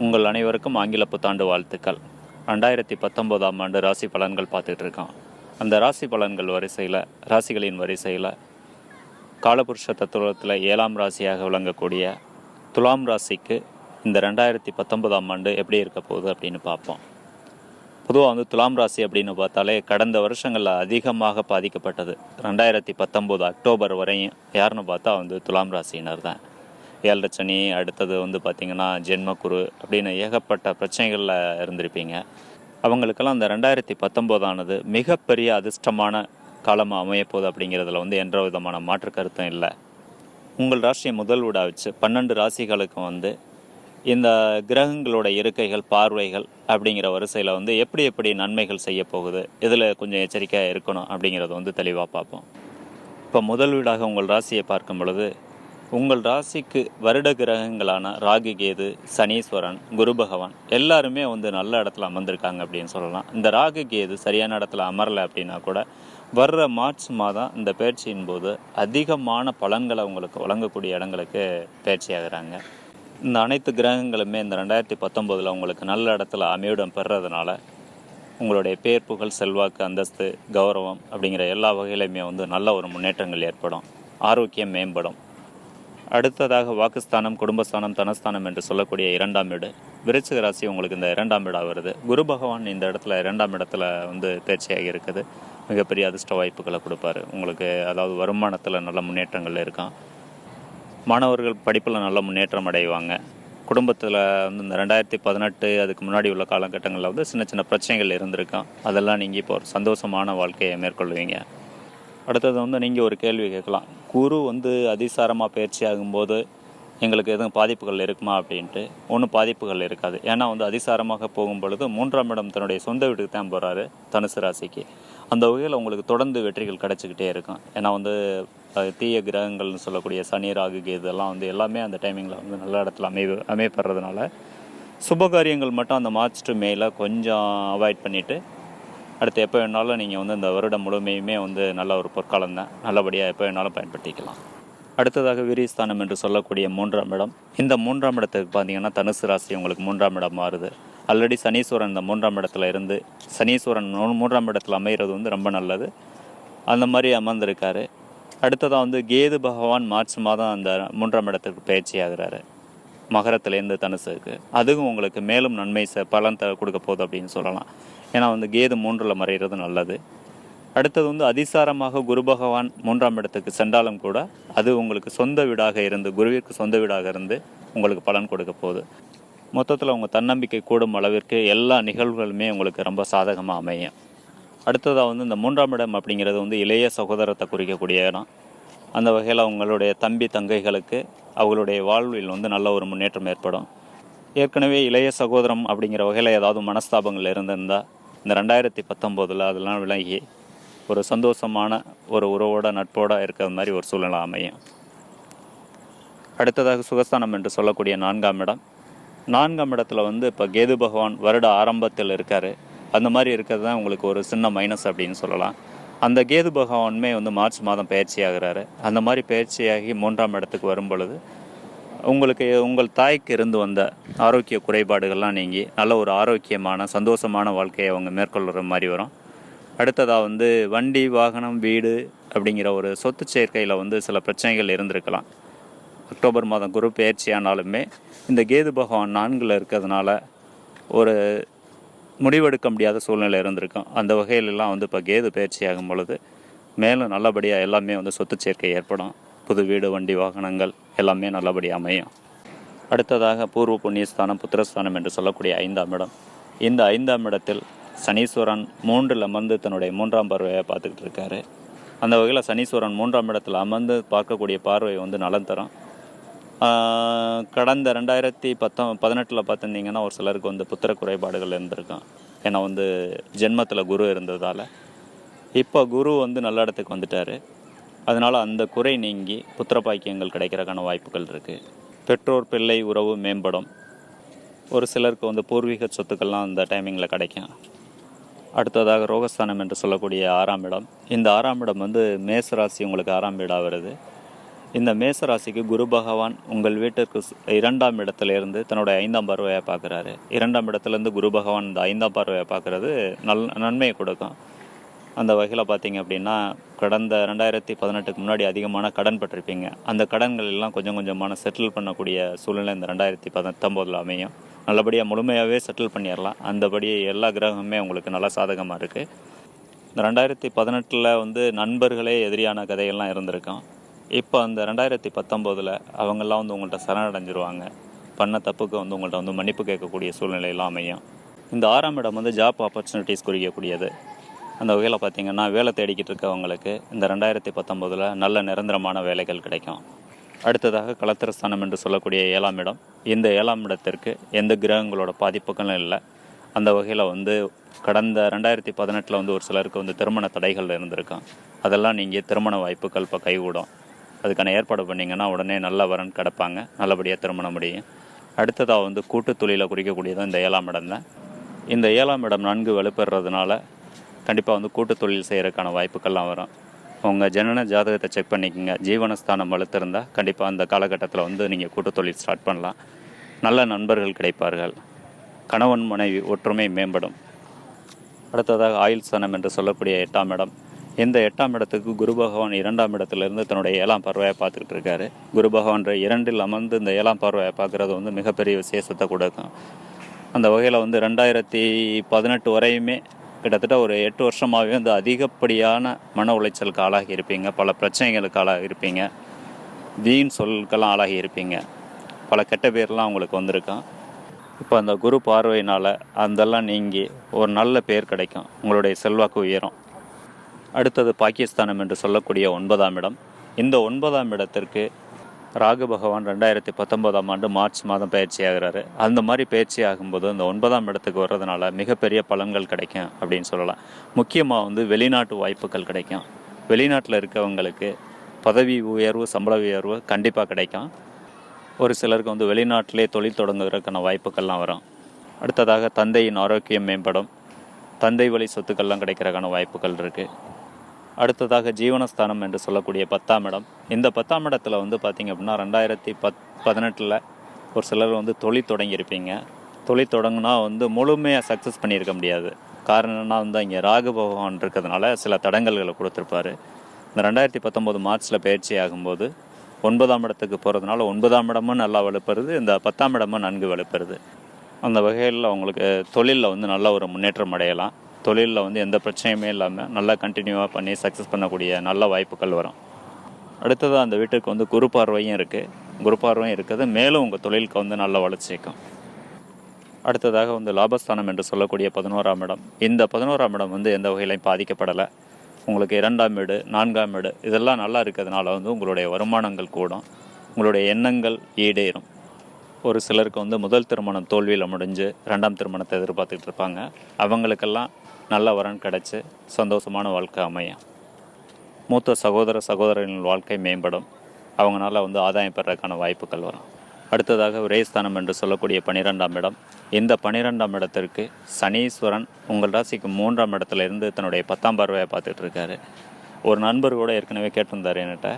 உங்கள் அனைவருக்கும் ஆங்கில புத்தாண்டு வாழ்த்துக்கள். 2019ஆம் ஆண்டு ராசி பலன்கள் பார்த்துட்டு இருக்கோம். அந்த ராசி பலன்கள் வரிசையில், ராசிகளின் வரிசையில் காலபுருஷ தத்துவத்தில் 7ஆம் ராசியாக விளங்கக்கூடிய துலாம் ராசிக்கு இந்த 2019ஆம் ஆண்டு எப்படி இருக்க போகுது அப்படின்னு பார்ப்போம். பொதுவாக துலாம் ராசி அப்படின்னு பார்த்தாலே கடந்த வருஷங்களில் அதிகமாக பாதிக்கப்பட்டது 2019 அக்டோபர் வரையும் யாருன்னு பார்த்தா துலாம் ராசியினர் தான். 7 சனி, அடுத்தது பார்த்திங்கன்னா ஜென்மக்குரு அப்படின்னு ஏகப்பட்ட பிரச்சனைகளில் இருந்திருப்பீங்க. அவங்களுக்கெல்லாம் அந்த 2019ஆனது மிகப்பெரிய அதிர்ஷ்டமான காலமாக அமையப்போகுது அப்படிங்கிறதுல எந்த விதமான மாற்று கருத்தும் இல்லை. உங்கள் ராசியை முதல் வீடாக வச்சு 12 ராசிகளுக்கும் இந்த கிரகங்களோட இருக்கைகள், பார்வைகள் அப்படிங்கிற வரிசையில் எப்படி நன்மைகள் செய்ய போகுது, இதில் கொஞ்சம் எச்சரிக்கையாக இருக்கணும் அப்படிங்கிறத தெளிவாக பார்ப்போம். இப்போ முதல் வீடாக உங்கள் ராசியை பார்க்கும் பொழுது, உங்கள் ராசிக்கு வருட கிரகங்களான ராகு, கேது, சனீஸ்வரன், குரு பகவான் எல்லாருமே நல்ல இடத்துல அமர்ந்திருக்காங்க அப்படின்னு சொல்லலாம். இந்த ராகு, கேது சரியான இடத்துல அமரலை அப்படின்னா கூட வர்ற மார்ச் மாதம் இந்த பயிற்சியின் போது அதிகமான பலன்களை உங்களுக்கு வழங்கக்கூடிய இடங்களுக்கு பயிற்சி ஆகிறாங்க. இந்த அனைத்து கிரகங்களுமே இந்த 2019 உங்களுக்கு நல்ல இடத்துல அமைவிடம் பெறுறதுனால உங்களுடைய பேர், புகழ், செல்வாக்கு, அந்தஸ்து, கௌரவம் அப்படிங்கிற எல்லா வகையிலையுமே நல்ல ஒரு முன்னேற்றங்கள் ஏற்படும். ஆரோக்கியம் மேம்படும். அடுத்ததாக வாக்குஸ்தானம், குடும்பஸ்தானம், தனஸ்தானம் என்று சொல்லக்கூடிய 2ஆம் வீடு, விருச்சிக ராசி உங்களுக்கு இந்த 2ஆம் வீடாக வருது. குரு பகவான் இந்த இடத்துல 2ஆம் இடத்துல பயிற்சியாகி இருக்குது. மிகப்பெரிய அதிர்ஷ்ட வாய்ப்புகளை கொடுப்பாரு உங்களுக்கு. அதாவது வருமானத்தில் நல்ல முன்னேற்றங்கள் இருக்கான். மாணவர்கள் படிப்பில் நல்ல முன்னேற்றம் அடைவாங்க. குடும்பத்தில் இந்த 2018 அதுக்கு முன்னாடி உள்ள காலகட்டங்களில் சின்ன சின்ன பிரச்சனைகள் இருந்திருக்கான். அதெல்லாம் நீங்கள் இப்போ ஒரு சந்தோஷமான வாழ்க்கையை மேற்கொள்வீங்க. அடுத்தது நீங்கள் ஒரு கேள்வி கேட்கலாம். குரு அதிசாரமாக பயிற்சி ஆகும்போது எங்களுக்கு எதுவும் பாதிப்புகள் இருக்குமா அப்படின்ட்டு. ஒன்றும் பாதிப்புகள் இருக்காது. ஏன்னா அதிசாரமாக போகும் பொழுது 3ஆம் இடம் தன்னுடைய சொந்த வீட்டுக்கு தான் போகிறாரு, தனுசு ராசிக்கு. அந்த வகையில் உங்களுக்கு தொடர்ந்து வெற்றிகள் கிடச்சிக்கிட்டே இருக்கும். ஏன்னா தீய கிரகங்கள்னு சொல்லக்கூடிய சனி, ராகு, கேது எல்லாம் எல்லாமே அந்த டைமிங்கில் நல்ல இடத்துல அமையப்படுறதுனால சுபகாரியங்கள் மட்டும் அந்த மார்ச் டு மேல கொஞ்சம் அவாய்ட் பண்ணிவிட்டு அடுத்து எப்போ வேணாலும் நீங்கள் இந்த வருடம் முழுமையுமே நல்ல ஒரு பொற்காலம் தான். நல்லபடியாக எப்போ வேணாலும் பயன்படுத்திக்கலாம். அடுத்ததாக வீரியஸ்தானம் என்று சொல்லக்கூடிய 3ஆம் இடம். இந்த 3ஆம் இடத்துக்கு பார்த்தீங்கன்னா தனுசு ராசி உங்களுக்கு 3ஆம் இடம் மாறுது. ஆல்ரெடி சனீஸ்வரன் இந்த 3ஆம் இடத்துல இருந்து சனீஸ்வரன் 3ஆம் இடத்துல அமைகிறது ரொம்ப நல்லது. அந்த மாதிரி அமர்ந்திருக்காரு. அடுத்ததாக கேது பகவான் மார்ச் மாதம் அந்த 3ஆம் இடத்துக்கு பயிற்சி ஆகிறாரு, மகரத்துலேருந்து தனுசுக்கு. அதுவும் உங்களுக்கு மேலும் நன்மை பலன் கொடுக்க போகுது அப்படின்னு சொல்லலாம். ஏன்னா கேது 3ல் மறைகிறது நல்லது. அடுத்தது அதிசாரமாக குரு பகவான் 3ஆம் இடத்துக்கு சென்றாலும் கூட அது உங்களுக்கு சொந்த வீடாக இருந்து, குருவிற்கு சொந்த வீடாக இருந்து உங்களுக்கு பலன் கொடுக்க போகுது. மொத்தத்தில் உங்கள் தன்னம்பிக்கை கூடும் அளவிற்கு எல்லா நிகழ்வுகளுமே உங்களுக்கு ரொம்ப சாதகமாக அமையும். அடுத்ததாக இந்த 3ஆம் இடம் அப்படிங்கிறது இளைய சகோதரத்தை குறிக்கக்கூடிய இடம். அந்த வகையில் உங்களுடைய தம்பி, தங்கைகளுக்கு அவங்களுடைய வாழ்வில் நல்ல ஒரு முன்னேற்றம் ஏற்படும். ஏற்கனவே இளைய சகோதரம் அப்படிங்கிற வகையில் ஏதாவது மனஸ்தாபங்கள் இருந்திருந்தால் இந்த 2019 அதெல்லாம் விலகி ஒரு சந்தோஷமான ஒரு உறவோட, நட்போட இருக்கிற மாதிரி ஒரு சூழ்நிலை அமையும். அடுத்ததாக சுகஸ்தானம் என்று சொல்லக்கூடிய 4ஆம் இடம். 4ஆம் இடத்துல இப்போ கேது பகவான் வருட ஆரம்பத்தில் இருக்கார். அந்த மாதிரி இருக்கிறது தான் உங்களுக்கு ஒரு சின்ன மைனஸ் அப்படின்னு சொல்லலாம். அந்த கேது பகவானுமே மார்ச் மாதம் பயிற்சி ஆகிறாரு. அந்த மாதிரி பயிற்சியாகி 3ஆம் இடத்துக்கு வரும் பொழுது உங்களுக்கு உங்கள் தாய்க்கு இருந்து வந்த ஆரோக்கிய குறைபாடுகள்லாம் நீங்கி நல்ல ஒரு ஆரோக்கியமான சந்தோஷமான வாழ்க்கையை அவங்க மேற்கொள்கிற மாதிரி வரும். அடுத்ததாக வண்டி, வாகனம், வீடு அப்படிங்கிற ஒரு சொத்து சேர்க்கையில் சில பிரச்சனைகள் இருந்திருக்கலாம். அக்டோபர் மாதம் குரு பயிற்சியானாலுமே இந்த கேது பகவான் 4ல் இருக்கிறதுனால ஒரு முடிவெடுக்க முடியாத சூழ்நிலை இருந்திருக்கும். அந்த வகையிலெல்லாம் இப்போ கேது பயிற்சி ஆகும் பொழுது மேலும் நல்லபடியாக எல்லாமே சொத்து சேர்க்கை ஏற்படும். புது வீடு, வண்டி, வாகனங்கள் எல்லாமே நல்லபடியாக அமையும். அடுத்ததாக பூர்வ புண்ணியஸ்தானம், புத்திரஸ்தானம் என்று சொல்லக்கூடிய 5ஆம் இடம். இந்த 5ஆம் இடத்தில் சனீஸ்வரன் 3ல் அமர்ந்து தன்னுடைய 3ஆம் பார்வையை பார்த்துக்கிட்டு இருக்காரு. அந்த வகையில் சனீஸ்வரன் 3ஆம் இடத்தில் அமர்ந்து பார்க்கக்கூடிய பார்வை நலன் தரும். கடந்த 2018 பார்த்துருந்தீங்கன்னா ஒரு சிலருக்கு புத்திர குறைபாடுகள் இருந்திருக்கும். ஏன்னா ஜென்மத்தில் குரு இருந்ததால். இப்போ குரு நல்ல இடத்துக்கு வந்துட்டார். அதனால் அந்த குறை நீங்கி புத்திர பாக்கியங்கள் கிடைக்கிறதுக்கான வாய்ப்புகள் இருக்குது. பெற்றோர் பிள்ளை உறவு மேம்படும். ஒரு சிலருக்கு பூர்வீக சொத்துக்கள்லாம் அந்த டைமிங்கில் கிடைக்கும். அடுத்ததாக ரோகஸ்தானம் என்று சொல்லக்கூடிய 6ஆம் இடம். இந்த 6ஆம் இடம் மேச ராசி உங்களுக்கு 6ஆம் வீடாக வருது. இந்த மேச ராசிக்கு குரு பகவான் உங்கள் வீட்டிற்கு 2ஆம் இடத்துலேருந்து தன்னுடைய 5ஆம் பார்வையை பார்க்குறாரு. 2ஆம் இடத்துலேருந்து குரு பகவான் இந்த 5ஆம் பார்வையை பார்க்குறது நன்மையை கொடுக்கும். அந்த வகையில் பார்த்தீங்க அப்படின்னா, கடந்த 2018க்கு முன்னாடி அதிகமான கடன் பட்டிருப்பீங்க. அந்த கடன்கள் எல்லாம் கொஞ்சம் கொஞ்சமான செட்டில் பண்ணக்கூடிய சூழ்நிலை இந்த 2019 அமையும். நல்லபடியாக முழுமையாகவே செட்டில் பண்ணிடலாம். அந்தபடி எல்லா கிரகமுமே உங்களுக்கு நல்ல சாதகமாக இருக்குது. இந்த 2018 வந்து நண்பர்களே எதிரியான கதையெல்லாம் இருந்திருக்கும். இப்போ அந்த 2019 அவங்கெல்லாம் வந்து உங்கள்கிட்ட சரணடைஞ்சிருவாங்க. பண்ண தப்புக்கு வந்து உங்கள்கிட்ட வந்து மன்னிப்பு கேட்கக்கூடிய சூழ்நிலையெல்லாம் அமையும். இந்த 6ஆம் இடம் வந்து ஜாப் ஆப்பர்ச்சுனிட்டிஸ் குறிக்கக்கூடியது. அந்த வகையில் பார்த்திங்கன்னா, வேலை தேடிக்கிட்டு இருக்கவங்களுக்கு இந்த 2019 நல்ல நிரந்தரமான வேலைகள் கிடைக்கும். அடுத்ததாக களத்திரஸ்தானம் என்று சொல்லக்கூடிய 7ஆம் இடம். இந்த 7ஆம் இடத்திற்கு எந்த கிரகங்களோட பாதிப்புகளும் இல்லை. அந்த வகையில் வந்து கடந்த 2018 வந்து ஒரு சிலருக்கு வந்து திருமண தடைகள் இருந்திருக்கும். அதெல்லாம் நீங்கள் திருமண வாய்ப்புகள் இப்போ கைகூடும். அதுக்கான ஏற்பாடு பண்ணிங்கன்னா உடனே நல்ல வரன் கிடப்பாங்க, நல்லபடியாக திருமணம் முடியும். அடுத்ததாக வந்து கூட்டு தொழிலை குறிக்கக்கூடியது இந்த 7ஆம் இடம் தான். இந்த 7ஆம் இடம் நன்கு வலுப்பெறதுனால கண்டிப்பாக வந்து கூட்டு தொழில் செய்கிறதுக்கான வாய்ப்புகள்லாம் வரும். உங்கள் ஜனன ஜாதகத்தை செக் பண்ணிக்கோங்க. ஜீவனஸ்தானம் வலுத்திருந்தால் கண்டிப்பாக அந்த காலகட்டத்தில் வந்து நீங்கள் கூட்டு தொழில் ஸ்டார்ட் பண்ணலாம். நல்ல நண்பர்கள் கிடைப்பார்கள். கணவன் மனைவி ஒற்றுமை மேம்படும். அடுத்ததாக ஆயுள் ஸ்தானம் என்று சொல்லக்கூடிய 8ஆம் இடம். இந்த 8ஆம் இடத்துக்கு குரு பகவான் 2ஆம் இடத்துலேருந்து தன்னுடைய 7ஆம் பார்வையை பார்த்துக்கிட்டு இருக்காரு. குரு பகவான் 2இல் அமர்ந்து இந்த 7ஆம் பார்வையை பார்க்குறது வந்து மிகப்பெரிய விசேஷத்தை கொடுக்கும். அந்த வகையில் வந்து 2018 வரையுமே கிட்டத்தட்ட ஒரு 8 வருஷமாகவே வந்து அதிகப்படியான மன உளைச்சலுக்கு ஆளாகி இருப்பீங்க. பல பிரச்சனைகளுக்கு ஆளாகி இருப்பீங்க. வீண் சொல்லுக்கெல்லாம் ஆளாகி இருப்பீங்க. பல கெட்ட பேர்லாம் உங்களுக்கு வந்திருக்கும். இப்போ அந்த குரு பார்வையினால் அதெல்லாம் நீங்கி ஒரு நல்ல பேர் கிடைக்கும். உங்களுடைய செல்வாக்கு உயரும். அடுத்தது பாகிஸ்தானம் என்று சொல்லக்கூடிய 9ஆம் இடம். இந்த 9ஆம் இடத்திற்கு ராகு பகவான் 2019 ஆண்டு மார்ச் மாதம் பயிற்சி ஆகிறாரு. அந்த மாதிரி பயிற்சி ஆகும்போது இந்த 9ஆம் இடத்துக்கு வர்றதுனால மிகப்பெரிய பலன்கள் கிடைக்கும் அப்படின்னு சொல்லலாம். முக்கியமாக வந்து வெளிநாட்டு வாய்ப்புகள் கிடைக்கும். வெளிநாட்டில் இருக்கவங்களுக்கு பதவி உயர்வு, சம்பள உயர்வு கண்டிப்பாக கிடைக்கும். ஒரு சிலருக்கு வந்து வெளிநாட்டிலே தொழில் தொடங்குவதற்கான வாய்ப்புகள்லாம் வரும். அடுத்ததாக தந்தையின் ஆரோக்கியம் மேம்படும். தந்தை வழி சொத்துக்கள்லாம் கிடைக்கிறதுக்கான வாய்ப்புகள் இருக்குது. அடுத்ததாக ஜீவனஸ்தானம் என்று சொல்லக்கூடிய 10ஆம் இடம். இந்த 10ஆம் இடத்துல வந்து பார்த்திங்க அப்படின்னா 2018 ஒரு சிலர் வந்து தொழில் தொடங்கியிருப்பீங்க. தொழில் தொடங்கினா வந்து முழுமையாக சக்ஸஸ் பண்ணியிருக்க முடியாது. காரணம்னா வந்து இங்கே ராகு பகவான் இருக்கிறதுனால சில தடங்கல்களை கொடுத்துருப்பாரு. இந்த 2019 மார்ச்சில் பயிற்சி ஆகும்போது 9ஆம் இடத்துக்கு போகிறதுனால 9ஆம் இடமும் நல்லா வலுப்பெறுது, இந்த 10ஆம் இடமும் நன்கு வலுப்பெறுது. அந்த வகையில் அவங்களுக்கு தொழிலில் வந்து நல்ல ஒரு முன்னேற்றம் அடையலாம். தொழிலில் வந்து எந்த பிரச்சனையுமே இல்லாமல் நல்லா கண்டினியூவாக பண்ணி சக்ஸஸ் பண்ணக்கூடிய நல்ல வாய்ப்புகள் வரும். அடுத்ததாக அந்த வீட்டுக்கு வந்து குரு பார்வையும் இருக்குது. குரு பார்வையும் இருக்குது, மேலும் உங்கள் தொழிலுக்கு வந்து நல்ல வளர்ச்சிக்கும். அடுத்ததாக வந்து லாபஸ்தானம் என்று சொல்லக்கூடிய 11ஆம் இடம். இந்த 11ஆம் இடம் வந்து எந்த வகையிலையும் பாதிக்கப்படலை. உங்களுக்கு 2ஆம் வீடு, 4ஆம் வீடு இதெல்லாம் நல்லா இருக்கிறதுனால வந்து உங்களுடைய வருமானங்கள் கூடும். உங்களுடைய எண்ணங்கள் ஈடேறும். ஒரு சிலருக்கு வந்து முதல் திருமணம் தோல்வியில் முடிஞ்சு 2ஆம் திருமணத்தை எதிர்பார்த்துட்டு இருப்பாங்க. அவங்களுக்கெல்லாம் நல்ல வரன் கிடச்சி சந்தோஷமான வாழ்க்கை அமையும். மூத்த சகோதரர்களின் வாழ்க்கை மேம்படும். அவங்களால வந்து ஆதாயம் பெறதுக்கான வாய்ப்புகள் வரும். அடுத்ததாக விரயஸ்தானம் என்று சொல்லக்கூடிய 12ஆம் இடம். இந்த 12ஆம் இடத்திற்கு சனீஸ்வரன் உங்கள் ராசிக்கு 3ஆம் இடத்துல இருந்து தன்னுடைய 10ஆம் பார்வையை பார்த்துட்டு இருக்காரு. ஒரு நண்பர் கூட ஏற்கனவே கேட்டிருந்தார் என்கிட்ட,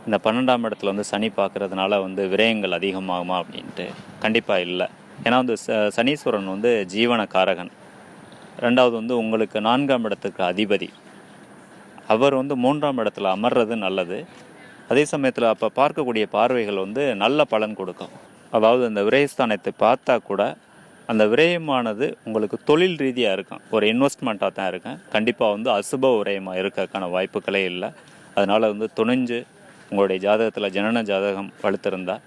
இந்த 12ஆம் இடத்துல வந்து சனி பார்க்குறதுனால வந்து விரயங்கள் அதிகமாகுமா அப்படின்ட்டு. கண்டிப்பாக இல்லை. ஏன்னா வந்து சனீஸ்வரன் வந்து ஜீவன காரகன். 2வது வந்து உங்களுக்கு 4ஆம் இடத்துக்கு அதிபதி. அவர் வந்து 3ஆம் இடத்துல அமர்றது நல்லது. அதே சமயத்தில் அப்போ பார்க்கக்கூடிய பார்வைகள் வந்து நல்ல பலன் கொடுக்கும். அதாவது அந்த விரயஸ்தானத்தை பார்த்தா கூட அந்த விரயமானது உங்களுக்கு தொழில் ரீதியாக இருக்கும், ஒரு இன்வெஸ்ட்மெண்ட்டாக தான் இருக்கும். கண்டிப்பாக வந்து அசுப விரயமாக இருக்கிறதுக்கான வாய்ப்புகளே இல்லை. அதனால் வந்து துணிஞ்சு உங்களுடைய ஜாதகத்தில் ஜனன ஜாதகம் வலுத்திருந்தால்,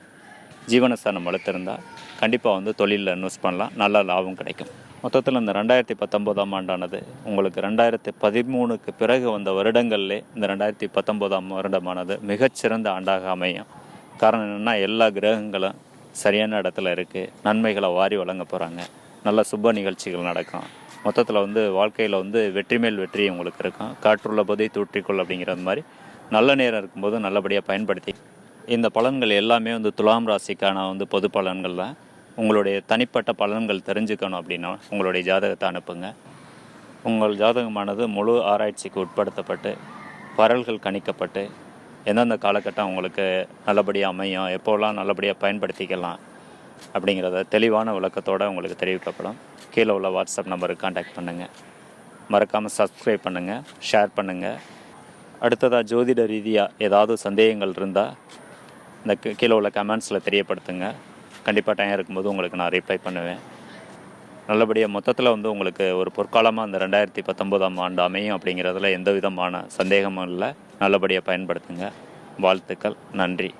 ஜீவனஸ்தானம் வலுத்திருந்தால் கண்டிப்பாக வந்து தொழிலில் இன்வெஸ்ட் பண்ணலாம், நல்ல லாபம் கிடைக்கும். மொத்தத்தில் இந்த 2019ஆம் ஆண்டானது உங்களுக்கு 2013க்கு பிறகு வந்த வருடங்கள்லே இந்த 2019ஆம் வருடமானது மிகச்சிறந்த ஆண்டாக அமையும். காரணம் என்னென்னா, எல்லா கிரகங்களும் சரியான இடத்துல இருக்குது. நன்மைகளை வாரி வழங்க போகிறாங்க. நல்ல சுப நிகழ்ச்சிகள் நடக்கும். மொத்தத்தில் வந்து வாழ்க்கையில் வந்து வெற்றி மேல் வெற்றி உங்களுக்கு இருக்கும். காற்றுள்ள போதை தூற்றிக்கொள் அப்படிங்கிறது மாதிரி நல்ல நேரம் இருக்கும்போது நல்லபடியாக பயன்படுத்தி இந்த பலன்கள் எல்லாமே வந்து துலாம் ராசிக்கான வந்து பொது பலன்கள் தான். உங்களுடைய தனிப்பட்ட பலன்கள் தெரிஞ்சுக்கணும் அப்படின்னா உங்களுடைய ஜாதகத்தை அனுப்புங்க. உங்கள் ஜாதகமானது முழு ஆராய்ச்சிக்கு உட்படுத்தப்பட்டு பரல்கள் கணிக்கப்பட்டு எந்தெந்த காலகட்டம் உங்களுக்கு நல்லபடியாக அமையும், எப்போல்லாம் நல்லபடியாக பயன்படுத்திக்கலாம் அப்படிங்கிறத தெளிவான விளக்கத்தோடு உங்களுக்கு தெரிவிக்கப்படும். கீழே உள்ள வாட்ஸ்அப் நம்பருக்கு கான்டாக்ட் பண்ணுங்கள். மறக்காமல் சப்ஸ்கிரைப் பண்ணுங்கள், ஷேர் பண்ணுங்கள். அடுத்ததாக ஜோதிட ரீதியாக ஏதாவது சந்தேகங்கள் இருந்தால் இந்த கீழே உள்ள கமெண்ட்ஸில் தெரியப்படுத்துங்க. கண்டிப்பாக டைம் இருக்கும்போது உங்களுக்கு நான் ரிப்ளை பண்ணுவேன். நல்லபடியாக மொத்தத்தில் உங்களுக்கு ஒரு பொற்காலமாக அந்த 2019ஆம் ஆண்டு அமையும் அப்படிங்கிறதுல எந்த விதமான சந்தேகமும் இல்லை. நல்லபடியாக பயன்படுத்துங்க. வாழ்த்துக்கள். நன்றி.